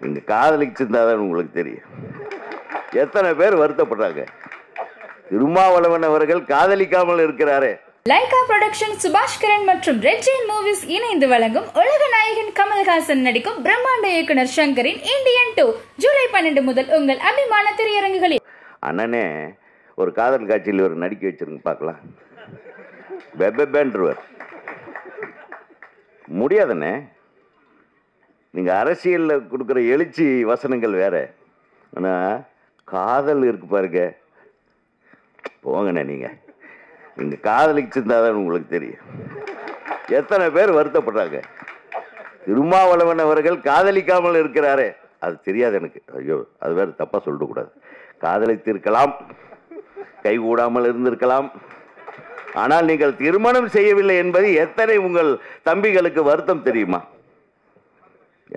நீங்க காதலிச்சிருந்தாதான் உங்களுக்கு தெரியும். எத்தனை பேர் வருத்தப்படுறாங்க. திருமாவளவன் அவர்கள் காதலிக்காமல் இருக்கிறாரே. லைகா புரொடக்ஷன் சுபாஷ்கரன் மற்றும் ரெட் ஜெயின் மூவிஸ் இணைந்து வழங்கும் உலக நாயகன் கமல்ஹாசன் நடிக்கும் பிரம்மாண்ட இயக்குனர் சங்கரின் இந்தியன் 2 ஜூலை 12 முதல் உங்கள் அபிமான திரையரங்குகளில். அண்ணனே ஒரு காதல் காட்சியில் ஒரு நடிக்க வச்சிருங்க பார்க்கலாம். பெபேன்றவர் முடியாதண்ணே. நீங்க அரசியல்ல கொடுக்குற எழுச்சி வசனங்கள் வேற. ஆனா காதல் இருக்கு பாருங்க, போங்கண்ணே. நீங்க காதலிச்சிருந்தாதான் உங்களுக்கு தெரியும். எத்தனை பேர் வருத்தப்படுறாங்க. திருமாவளவன் அவர்கள் காதலிக்காமல் இருக்கிறாரே, அது தெரியாது எனக்கு. ஐயோ, அது வேற தப்பா சொல்லக்கூடாது. காதலித்திருக்கலாம், கைகூடாமல் இருந்திருக்கலாம். ஆனால் நீங்கள் திருமணம் செய்யவில்லை என்பது எத்தனை உங்கள் தம்பிகளுக்கு வருத்தம் தெரியுமா?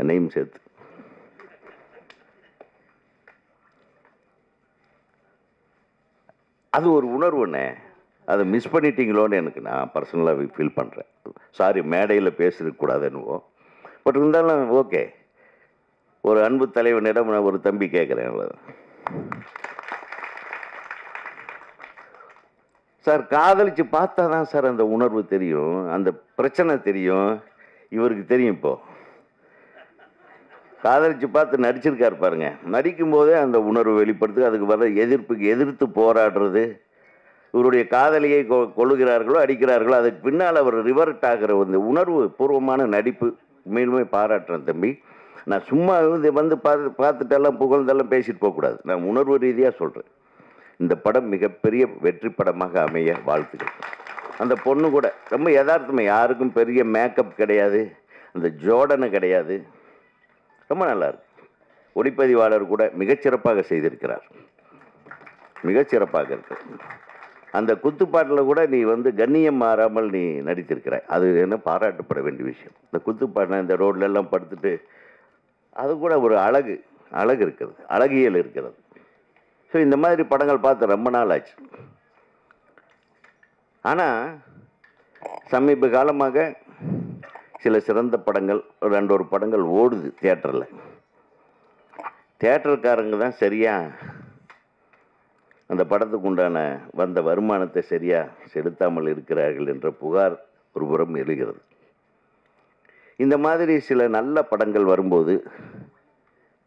என்னையும் சேர்த்து. அது ஒரு உணர்வுண்ணே. அதை மிஸ் பண்ணிட்டீங்களோன்னு எனக்கு நான் பர்சனலாக ஃபீல் பண்ணுறேன். சாரி, மேடையில் பேசிருக்கக்கூடாதுன்னு. பட் இருந்தாலும் ஓகே. ஒரு அன்பு தலைவனிடம் நான் ஒரு தம்பி கேட்குறேன். சார், காதலிச்சு பார்த்தா தான் சார் அந்த உணர்வு தெரியும், அந்த பிரச்சனை தெரியும். இவருக்கு தெரியும். இப்போ காதலிச்சு பார்த்து நடிச்சிருக்காரு பாருங்க. நடிக்கும் போதே அந்த உணர்வு வெளிப்படுத்து. அதுக்கு வர எதிர்த்து போராடுறது. இவருடைய காதலியை கொள்ளுகிறார்களோ அடிக்கிறார்களோ, அதுக்கு பின்னால் அவர் ரிவர்ட் ஆகிற அந்த உணர்வு பூர்வமான நடிப்பு உண்மையிலுமே பாராட்டுறேன் தம்பி. நான் சும்மா வந்து பார்த்துட்டெல்லாம் புகழ்ந்தெல்லாம் பேசிட்டு போகக்கூடாது. நான் உணர்வு ரீதியாக சொல்கிறேன். இந்த படம் மிகப்பெரிய வெற்றி படமாக அமைய வாழ்த்துக்கள். அந்த பொண்ணு கூட ரொம்ப யதார்த்தமாக, யாருக்கும் பெரிய மேக்கப் கிடையாது, அந்த ஜோடனை கிடையாது. ரொம்ப நல்லா இருக்கு. ஒளிப்பதிவாளர் கூட மிகச்சிறப்பாக செய்திருக்கிறார். மிகச்சிறப்பாக இருக்கு. அந்த குத்துப்பாட்டில் கூட நீ வந்து கண்ணியம் மாறாமல் நீ நடித்திருக்கிறாய். அது என்ன பாராட்டப்பட வேண்டிய விஷயம். இந்த குத்துப்பாட்டில் இந்த ரோட்ல எல்லாம் படுத்துட்டு அது கூட ஒரு அழகு இருக்கிறது, அழகியல் இருக்கிறது. ஸோ இந்த மாதிரி படங்கள் பார்த்து ரொம்ப நாள் ஆச்சு. ஆனால் சமீப காலமாக சில சிறந்த படங்கள், ஒரு படங்கள் ஓடுது தியேட்டரில். தியேட்டருக்காரங்க தான் சரியா அந்த படத்துக்கு உண்டான வந்த வருமானத்தை சரியா செலுத்தாமல் இருக்கிறார்கள் என்ற புகார் ஒரு புறம் எழுகிறது. இந்த மாதிரி சில நல்ல படங்கள் வரும்போது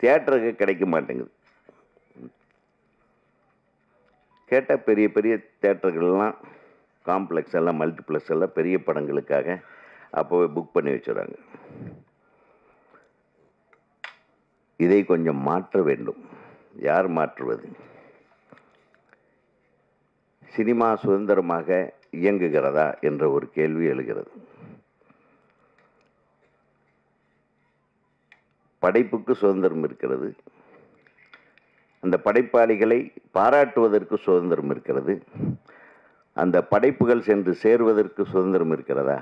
தியேட்டருக்கு கிடைக்க மாட்டேங்குது. கேட்டால் பெரிய பெரிய தியேட்டர்கள்லாம், காம்ப்ளெக்ஸ் எல்லாம், மல்டிப்ளெக்ஸ் எல்லாம் பெரிய படங்களுக்காக அப்போவே புக் பண்ணி வச்சுறாங்க. இதை கொஞ்சம் மாற்ற வேண்டும். யார் மாற்றுவது? சினிமா சுதந்திரமாக இயங்குகிறதா என்ற ஒரு கேள்வி எழுகிறது. படைப்புக்கு சுதந்திரம் இருக்கிறது. அந்த படைப்பாளிகளை பாராட்டுவதற்கு சுதந்திரம் இருக்கிறது. அந்த படைப்புகள் சென்று சேருவதற்கு சுதந்திரம் இருக்கிறதா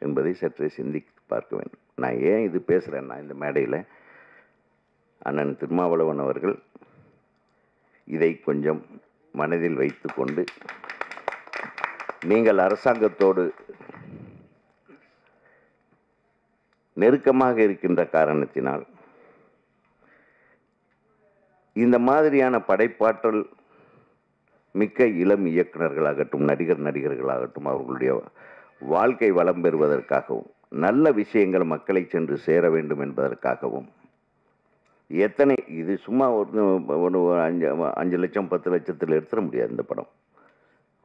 என்பதை சற்றே சிந்தித்து பார்க்க வேண்டும். நான் ஏன் இது பேசுகிறேன்னா, இந்த மேடையில் அண்ணன் திருமாவளவன் அவர்கள் இதை கொஞ்சம் மனதில் வைத்து கொண்டு, நீங்கள் அரசாங்கத்தோடு நெருக்கமாக இருக்கின்ற காரணத்தினால் இந்த மாதிரியான படைப்பாற்றல் மிக்க இளம் இயக்குநர்களாகட்டும், நடிகர்களாகட்டும், அவர்களுடைய வாழ்க்கை வளம் பெறுவதற்காகவும், நல்ல விஷயங்கள் மக்களை சென்று சேர வேண்டும் என்பதற்காகவும், எத்தனை இது சும்மா ஒரு 5 லட்சம் 10 லட்சத்தில் எடுத்துட முடியாது. இந்த படம்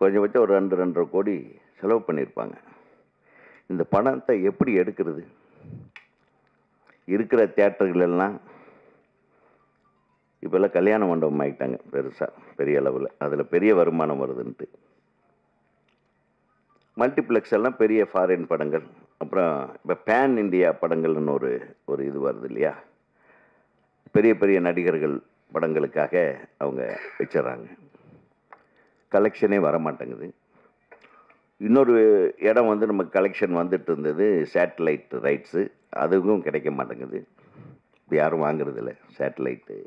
கொஞ்சபட்சம் ஒரு 2-2.5 கோடி செலவு பண்ணியிருப்பாங்க. இந்த படத்தை எப்படி எடுக்கிறது? இருக்கிற தியேட்டர்கள் எல்லாம் இப்போல்லாம் கல்யாண மண்டபம் ஆகிட்டாங்க பெருசாக, பெரிய அளவில். அதில் பெரிய வருமானம் வருதுன்ட்டு மல்டிப்ளெக்ஸ் எல்லாம் பெரிய ஃபாரின் படங்கள், அப்புறம் இப்போ பேன் இந்தியா படங்கள்னு ஒரு இது வருது இல்லையா, பெரிய பெரிய நடிகர்கள் படங்களுக்காக அவங்க வச்சிடறாங்க. கலெக்ஷனே வரமாட்டேங்குது. இன்னொரு இடம் வந்து நமக்கு கலெக்ஷன் வந்துட்டு இருந்தது, சேட்டலைட் ரைட்ஸு, அதுவும் கிடைக்க மாட்டேங்குது. இப்போ யாரும் வாங்குறதில்லை. சேட்டலைட்டு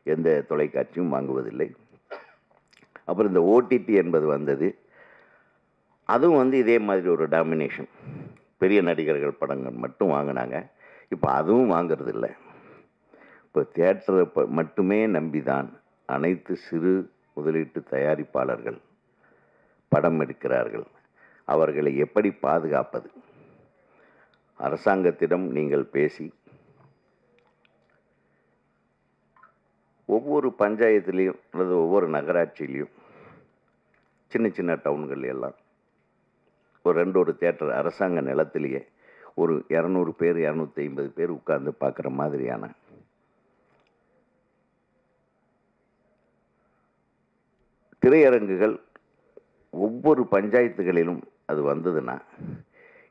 எந்த தொலைக்காட்சியும் வாங்குவதில்லை. அப்புறம் இந்த ஓடிடி என்பது வந்தது. அதுவும் வந்து இதே மாதிரி ஒரு டாமினேஷன். பெரிய நடிகர்கள் படங்கள் மட்டும் வாங்கினாங்க. இப்போ அதுவும் வாங்கிறதில்லை. இப்போ தியேட்டரை மட்டுமே நம்பிதான் அனைத்து சிறு முதலீட்டு தயாரிப்பாளர்கள் படம் எடுக்கிறார்கள். அவர்களை எப்படி பாதுகாப்பது? அரசாங்கத்திடம் நீங்கள் பேசி ஒவ்வொரு பஞ்சாயத்துலேயும் அல்லது ஒவ்வொரு நகராட்சியிலையும் சின்ன சின்ன டவுன்கள் எல்லாம் ஒரு தியேட்டர் அரசாங்க நிலத்திலேயே ஒரு 200 பேர் 250 பேர் உட்கார்ந்து பார்க்குற மாதிரியான திரையரங்குகள் ஒவ்வொரு பஞ்சாயத்துகளிலும் அது வந்ததுன்னா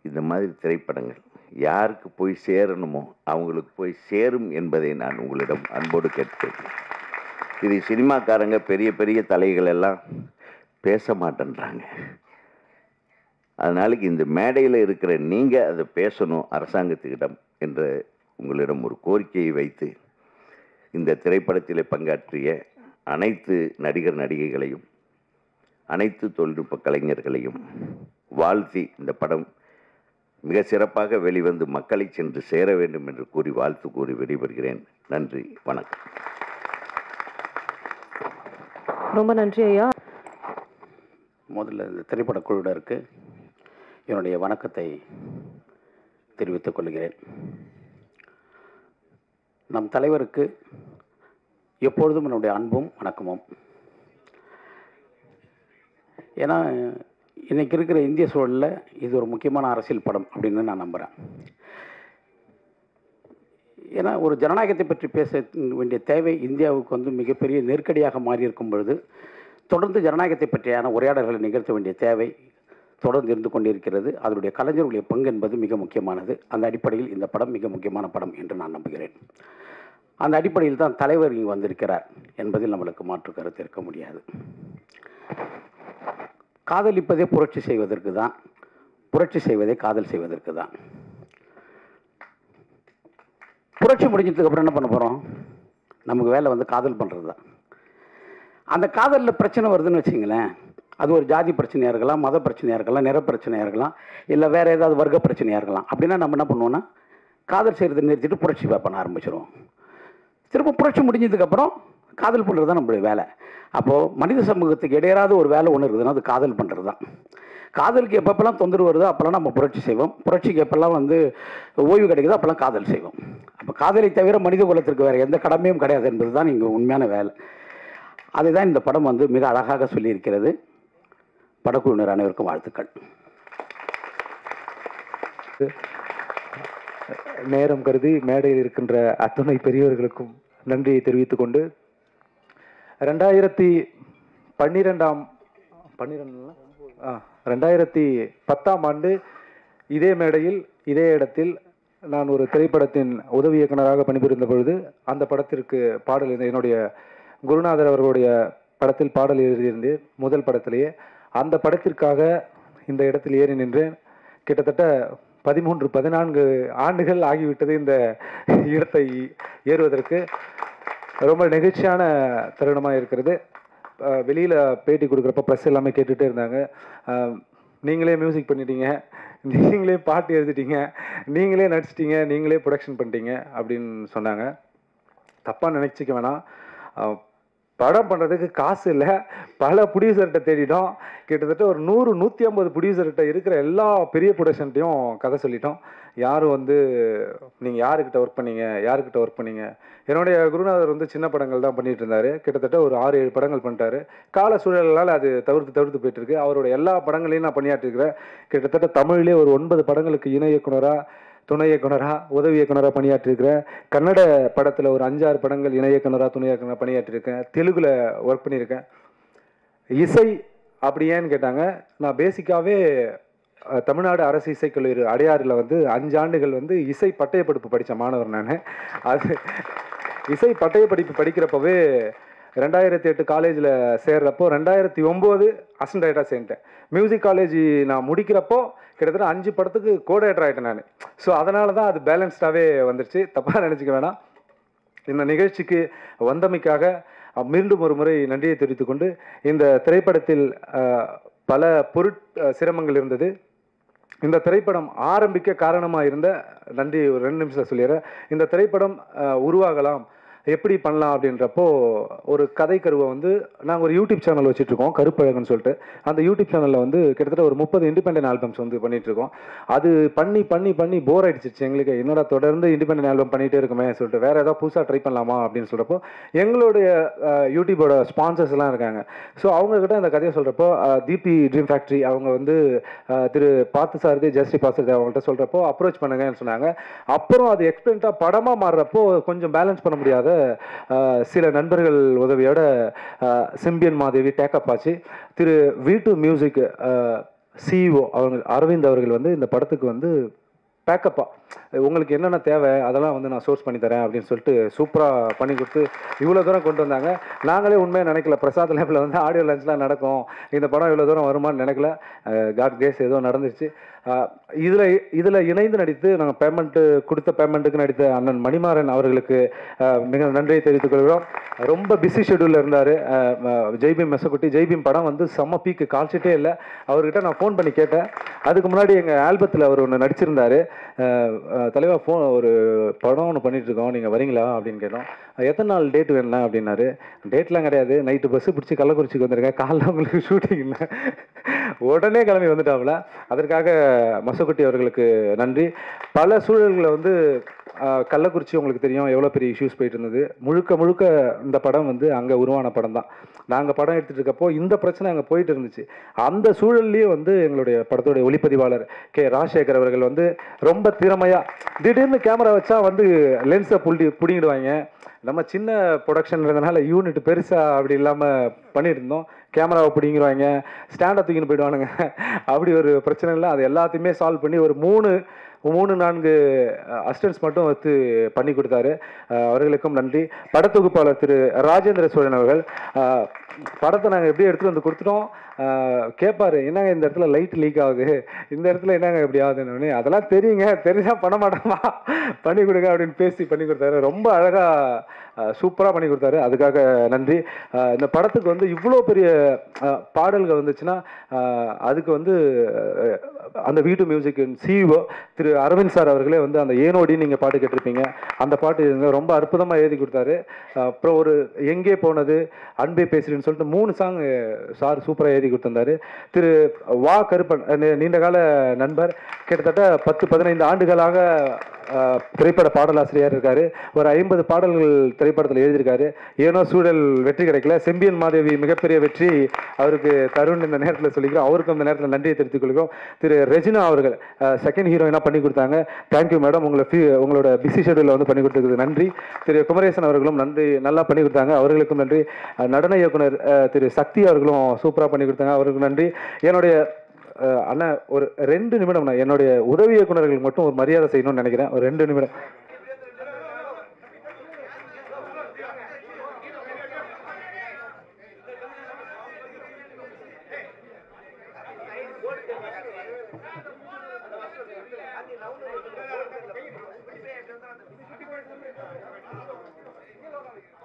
இந்த மாதிரி திரைப்படங்கள் யாருக்கு போய் சேரணுமோ அவங்களுக்கு போய் சேரும் என்பதை நான் உங்களிடம் அன்போடு கேட்கிறேன். இது சினிமாக்காரங்க பெரிய பெரிய தலைகள் எல்லாம் பேச மாட்டேன்றாங்க. அதனால இந்த மேடையில் இருக்கிற நீங்கள் அதை பேசணும் அரசாங்கத்துக்கிடம் என்ற உங்களிடம் ஒரு கோரிக்கையை வைத்து இந்த திரைப்படத்தில் பங்காற்றிய அனைத்து நடிகர் நடிகைகளையும் அனைத்து தொழில்நுட்ப கலைஞர்களையும் வாழ்த்தி இந்த படம் மிக சிறப்பாக வெளிவந்து மக்களை சென்று சேர வேண்டும் என்று கூறி வாழ்த்து கூறி விடைபெறுகிறேன். நன்றி, வணக்கம். ரொம்ப நன்றி ஐயா. முதல்ல இந்த திரைப்பட குழுவினருக்கு என்னுடைய வணக்கத்தை தெரிவித்துக் கொள்கிறேன். நம் தலைவருக்கு எப்பொழுதும் என்னுடைய அன்பும் வணக்கமும். ஏன்னா இன்றைக்கி இருக்கிற இந்திய சூழலில் இது ஒரு முக்கியமான அரசியல் படம் அப்படின்னு நான் நம்புகிறேன். ஏன்னா ஒரு ஜனநாயகத்தை பற்றி பேச வேண்டிய தேவை இந்தியாவுக்கு வந்து மிகப்பெரிய நெருக்கடியாக மாறியிருக்கும் பொழுது தொடர்ந்து ஜனநாயகத்தை பற்றியான உரையாடல்களை நிகழ்த்த வேண்டிய தேவை தொடர்ந்து இருந்து கொண்டிருக்கிறது. அதனுடைய கலைஞர்களுடைய பங்கு என்பது மிக முக்கியமானது. அந்த அடிப்படையில் இந்த படம் மிக முக்கியமான படம் என்று நான் நம்புகிறேன். அந்த அடிப்படையில் தான் தலைவர் இங்கு வந்திருக்கிறார் என்பதில் நம்மளுக்கு மாற்று கருத்து இருக்க முடியாது. காதலிப்பதே புரட்சி செய்வதற்கு தான், புரட்சி செய்வதே காதல் செய்வதற்கு தான். புரட்சி முடிஞ்சதுக்கு அப்புறம் என்ன பண்ண போகிறோம்? நமக்கு வேலை வந்து காதல் பண்ணுறது தான். அந்த காதலில் பிரச்சனை வருதுன்னு வச்சிங்களேன், அது ஒரு ஜாதி பிரச்சனையாக இருக்கலாம், மத பிரச்சனையாக இருக்கலாம், நிற பிரச்சனையாக இருக்கலாம், இல்லை வேறு ஏதாவது வர்க்க பிரச்சனையாக இருக்கலாம். அப்படின்னா நம்ம என்ன பண்ணுவோன்னா காதல் செய்கிறத நிறுத்திட்டு புரட்சி பண்ண ஆரம்பிச்சிடுவோம். திரும்ப புரட்சி முடிஞ்சதுக்கப்புறம் காதல் பண்ணுறது தான் நம்மளுடைய வேலை. அப்போது மனித சமூகத்துக்கு இடையராத ஒரு வேலை ஒன்று இருக்குதுன்னா அது காதல் பண்ணுறது தான். காதலுக்கு எப்பப்பெல்லாம் தொந்தரவு வருதோ அப்போல்லாம் நம்ம புரட்சி செய்வோம். புரட்சிக்கு எப்பெல்லாம் வந்து ஓய்வு கிடைக்குதோ அப்போல்லாம் காதல் செய்வோம். அப்போ காதலை தவிர மனித குலத்திற்கு வேறு எந்த கடமையும் கிடையாது என்பது தான் இங்கே உண்மையான வேலை. அதை தான் இந்த படம் வந்து மிக அழகாக சொல்லியிருக்கிறது. படக்குழுவினர் அனைவருக்கும் வாழ்த்துக்கள். நேரம் கருதி மேடையில் இருக்கின்ற அத்துணை பெரியவர்களுக்கும் நன்றியை தெரிவித்துக் கொண்டு 2010ஆம் ஆண்டு இதே மேடையில் இதே இடத்தில் நான் ஒரு திரைப்படத்தின் உதவி இயக்குநராக பணிபுரிந்த பொழுது அந்த படத்திற்கு பாடல் என்னுடைய குருநாதர் அவர்களுடைய படத்தில் பாடல் எழுதியிருந்தேன். முதல் படத்திலேயே அந்த படத்திற்காக இந்த இடத்தில் ஏறி நின்றேன். கிட்டத்தட்ட 13-14 ஆண்டுகள் ஆகிவிட்டது இந்த இடத்தை ஏறுவதற்கு. ரொம்ப நெகிழ்ச்சியான தருணமாக இருக்கிறது. வெளியில் பேட்டி கொடுக்குறப்ப ப்ரெஸ் எல்லாமே கேட்டுகிட்டே இருந்தாங்க, நீங்களே மியூசிக் பண்ணிட்டீங்க, நீங்களே பாட்டு எழுதிட்டீங்க, நீங்களே நடிச்சிட்டீங்க, நீங்களே ப்ரொடக்ஷன் பண்ணிட்டீங்க அப்படின்னு சொன்னாங்க. தப்பாக நினச்சிக்க வேணாம். படம் பண்ணுறதுக்கு காசு இல்லை, பல ப்ரொடியூசர்கிட்ட தேடிட்டோம். கிட்டத்தட்ட ஒரு 100-150 ப்ரொடியூசர்கிட்ட இருக்கிற எல்லா பெரிய ப்ரொடக்ஷன்ட்டையும் கதை சொல்லிட்டோம். யாரும் வந்து நீங்கள் யாருக்கிட்ட ஒர்க் பண்ணீங்க. என்னுடைய குருநாதர் வந்து சின்ன படங்கள் தான் பண்ணிகிட்டு இருந்தார். கிட்டத்தட்ட ஒரு 6-7 படங்கள் பண்ணிட்டாரு. கால சூழலால் அது தவிர்த்து போயிட்டுருக்கு. அவரோட எல்லா படங்களையும் நான் பணியாற்றிருக்கிறேன். கிட்டத்தட்ட தமிழ்லேயே ஒரு 9 படங்களுக்கு இணை இயக்குனராக, துணை இயக்குனராக, உதவி இயக்குனராக பணியாற்றிருக்கிறேன். கன்னட படத்தில் ஒரு 5-6 படங்கள் இணை இயக்குனராக, துணை இயக்குனராக பணியாற்றிருக்கேன். தெலுங்கில் ஒர்க் பண்ணியிருக்கேன். இசை அப்படி ஏன்னு கேட்டாங்க, நான் பேசிக்காகவே தமிழ்நாடு அரசு இசைக்கல்லூரி அடையாறில் வந்து 5 ஆண்டுகள் வந்து இசை பட்டயப்படிப்பு படித்த மாணவர் நான். அது இசை பட்டயப்படிப்பு படிக்கிறப்பவே 2008 காலேஜில் சேர்றப்போ 2009 அசிஸ்டன்ட் டைரக்டராக சேர்ந்தேன். மியூசிக் காலேஜ் நான் முடிக்கிறப்போ கிட்டத்தட்ட 5 படத்துக்கு கோடைரக்டர் ஆகிட்டேன் நான். ஸோ அதனால தான் அது பேலன்ஸ்டாகவே வந்துருச்சு. தப்பாக நினச்சிக்க வேணாம். இந்த நிகழ்ச்சிக்கு வந்தமைக்காக மீண்டும் ஒரு முறை நன்றியை தெரிவித்துக் கொண்டு, இந்த திரைப்படத்தில் பல சிரமங்கள் இருந்தது. இந்த திரைப்படம் ஆரம்பிக்க காரணமாக இருந்த நன்றி ஒரு 2 நிமிஷம் சொல்லிடுறேன். இந்த திரைப்படம் உருவாகலாம், எப்படி பண்ணலாம் அப்படின்றப்போ ஒரு கதை கருவை வந்து நாங்கள் ஒரு யூடியூப் சேனல் வச்சுட்ருக்கோம், கருப்பழகன்னு சொல்லிட்டு. அந்த யூடியூப் சேனலில் வந்து கிட்டத்தட்ட ஒரு 30 இண்டிபெண்டன்ட் ஆல்பம்ஸ் வந்து பண்ணிகிட்ருக்கோம். அது பண்ணி பண்ணி பண்ணி போர் ஆகிடுச்சிச்சு எங்களுக்கு. என்னோட தொடர்ந்து இண்டிபெண்டன்ட் ஆல்பம் பண்ணிகிட்டே இருக்குமே சொல்லிட்டு வேறு ஏதாவது புதுசாக ட்ரை பண்ணலாமா அப்படின்னு சொல்கிறப்போ எங்களுடைய யூடியூபோட ஸ்பான்சர்ஸ்லாம் இருக்காங்க. ஸோ அவங்கக்கிட்ட அந்த கதையை சொல்கிறப்போ தீபி ட்ரீம் ஃபேக்ட்ரி அவங்க வந்து திரு பார்த்தசாரதி ஜெயஸ்ரீ பார்த்தசாரதி அவங்கள்ட்ட சொல்கிறப்போ அப்ரோச் பண்ணுங்கன்னு சொன்னாங்க. அப்புறம் அது எக்ஸ்பிளண்ட்டாக படமாக மாறுறப்போ கொஞ்சம் பேலன்ஸ் பண்ண முடியாத சில நண்பர்கள் உதவியோட செம்பியன் மாதேவி டேக்கப் ஆச்சு. திரு V2 மியூசிக் CEO அவங்க அரவிந்த் அவர்கள் வந்து இந்த படத்துக்கு வந்து பேக்கப்பா உங்களுக்கு என்னென்ன தேவை அதெல்லாம் வந்து நான் சோர்ஸ் பண்ணி தரேன் அப்படின்னு சொல்லிட்டு சூப்பராக பண்ணி கொடுத்து இவ்வளோ தூரம் கொண்டு வந்தாங்க. நாங்களே உண்மையாக நினைக்கல பிரசாத் லேபில் வந்து ஆடியோ லஞ்ச்லாம் நடக்கும், இந்த படம் இவ்வளோ தூரம் வருமானு நினைக்கல. காட் கிரேஸ் ஏதோ நடந்துருச்சு. இதில் இணைந்து நடித்து நாங்கள் கொடுத்த பேமெண்ட்டுக்கு நடித்த அண்ணன் மணிமாறன் அவர்களுக்கு மிக நன்றியை தெரிவித்துக் கொள்கிறோம். ரொம்ப பிஸி ஷெடியூலில் இருந்தார். ஜெய்பீம் மெசக்குட்டி ஜெய்பீம் படம் வந்து செம்ம பீக்கு, கால்ஷீட்டே இல்லை. அவர்கிட்ட நான் ஃபோன் பண்ணி கேட்டேன். அதுக்கு முன்னாடி எங்கள் ஆல்பத்தில் அவர் ஒன்று நடிச்சிருந்தார். தலைவா ஒரு படம் ஒன்று பண்ணிகிட்ருக்கோம், நீங்கள் வரீங்களா அப்படின்னு கேட்டோம். எத்தனை நாள் டேட் வேணும்னா அப்படின்னாரு. டேட்லாம் கிடையாது, நைட்டு பஸ்ஸு பிடிச்சி கள்ளக்குறிச்சிக்கு வந்துருக்கேன், காலைல உங்களுக்கு ஷூட்டிங் இல்லை. உடனே கிளம்பி வந்துட்டாப்புல. அதற்காக மசக்குட்டி அவர்களுக்கு நன்றி. பல சூழல்களில் வந்து கள்ளக்குறிச்சி உங்களுக்கு தெரியும் எவ்வளோ பெரிய இஷ்யூஸ் போயிட்டு இருந்தது. முழுக்க இந்த படம் வந்து அங்கே உருவான படம் தான். நாங்கள் படம் எடுத்துகிட்டு இருக்கப்போ இந்த பிரச்சனை அங்கே போயிட்டு இருந்துச்சு. அந்த சூழல்லையே வந்து எங்களுடைய படத்துடைய ஒளிப்பதிவாளர் கே ராஜசேகர் அவர்கள் வந்து ரொம்ப திறமையாக திடீர்னு கேமரா வச்சா வந்து லென்ஸை பிடிங்கிடுவாங்க. நம்ம சின்ன ப்ரொடக்ஷன்றதுனால யூனிட் பெருசாக அப்படி இல்லாமல் பண்ணிட்டு இருந்தோம். கேமராவை பிடிங்கிடுவாங்க, ஸ்டாண்டை தூக்கின்னு போயிடுவானுங்க. அப்படி ஒரு பிரச்சனை இல்லை. அது எல்லாத்தையுமே சால்வ் பண்ணி ஒரு 3-4 அசிஸ்டன்ஸ் மட்டும் வந்து பண்ணி கொடுத்தாரு. அவர்களுக்கும் நன்றி. படத்தொகுப்பாளர் திரு ராஜேந்திர சோழன் அவர்கள் படத்தை நாங்கள் எப்படி எடுத்துகிட்டு வந்து கொடுத்துட்டோம். கேட்பாரு, என்னங்க இந்த இடத்துல லைட் லீக் ஆகுது, இந்த இடத்துல என்னங்க எப்படி ஆகுதுன்னு. அதெல்லாம் தெரியுங்க, தெரிஞ்சால் பண்ண மாட்டோமா, பண்ணி கொடுங்க அப்படின்னு பேசி பண்ணி கொடுத்தாரு. ரொம்ப அழகாக சூப்பராக பண்ணி கொடுத்தாரு. அதுக்காக நன்றி. இந்த படத்துக்கு வந்து இவ்வளோ பெரிய பாடல்கள் வந்துச்சுன்னா அதுக்கு வந்து அந்த V2 மியூசிக் CEO திரு அரவிந்த் சார் அவர்களே வந்து அந்த ஏனோடி நீங்கள் பாட்டு கேட்டிருப்பீங்க, அந்த பாட்டு ரொம்ப அற்புதமாக எழுதி கொடுத்தாரு. அப்புறம் ஒரு எங்கே போனது, அன்பே பேசுறேன்னு சொல்லிட்டு 3 சாங் சார் சூப்பராக எழுதி கொடுத்துருந்தாரு. திரு வா கருப்பன் நீண்ட கால நண்பர், கிட்டத்தட்ட 10-15 ஆண்டுகளாக திரைப்பட பாடலாசிரியர் இருக்காரு. ஒரு 50 பாடல்கள் திரைப்படத்தில் எழுதியிருக்காரு. ஏனோ சூழல் வெற்றி கிடைக்கல. செம்பியன் மாதேவி மிகப்பெரிய வெற்றி அவருக்கு தருண் இந்த நேரத்தில் சொல்லிக்கிறோம். அவருக்கும் இந்த நேரத்தில் நன்றியை தெரிவித்துக் கொள்கிறோம். திரு ரெஜினா அவர்கள் செகண்ட் ஹீரோயினாக பண்ணி கொடுத்தாங்க. தேங்க்யூ மேடம், உங்களோட பிஸி ஷெடியூலில் வந்து பண்ணி கொடுத்ததுக்கு நன்றி. திரு குமரேசன் அவர்களும் நன்றி, நல்லா பண்ணி கொடுத்தாங்க, அவர்களுக்கும் நன்றி. நடன இயக்குனர் திரு சக்தி அவர்களும் சூப்பராக பண்ணி கொடுத்தாங்க, அவர்களுக்கு நன்றி. என்னுடைய அண்ணா ஒரு 2 நிமிடம் என்னுடைய உதவி இயக்குநர்களுக்கு மட்டும் ஒரு மரியாதை செய்யணும்னு நினைக்கிறேன். ஒரு 2 நிமிடம்.